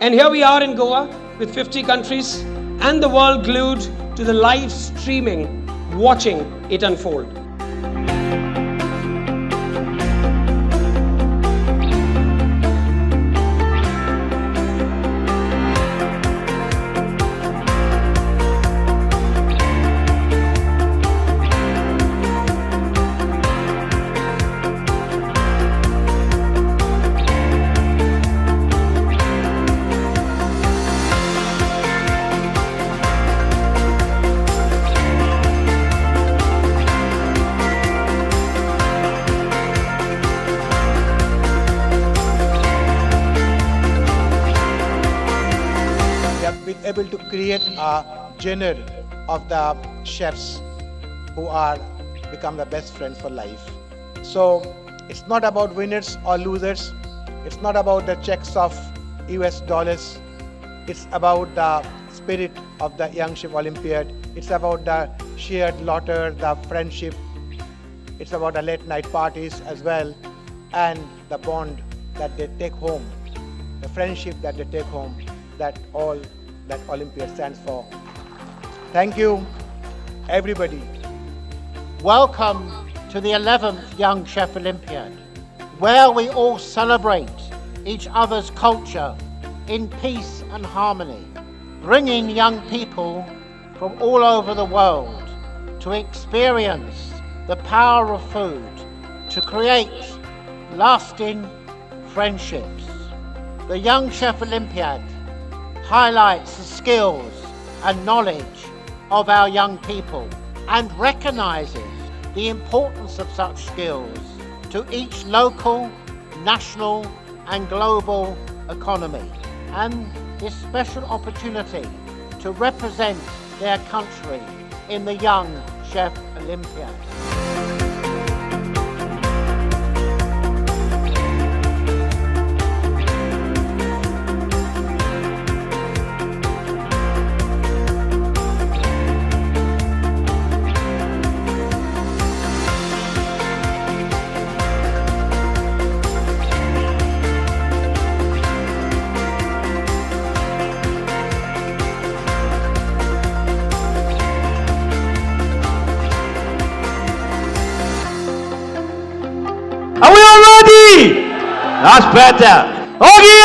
And here we are in Goa with 50 countries and the world glued to the live streaming, watching it unfold. Been able to create a genre of the chefs who are become the best friends for life. So it's not about winners or losers. It's not about the checks of US dollars. It's about the spirit of the Young Chef Olympiad. It's about the shared laughter, the friendship. It's about the late night parties as well, and the bond that they take home, the friendship that they take home, that all that Olympiad stands for. Thank you, everybody. Welcome to the 11th Young Chef Olympiad, where we all celebrate each other's culture in peace and harmony, bringing young people from all over the world to experience the power of food to create lasting friendships. The Young Chef Olympiad highlights the skills and knowledge of our young people and recognises the importance of such skills to each local, national and global economy, and this special opportunity to represent their country in the Young Chef Olympiad. Are we all ready? That's better. Okay.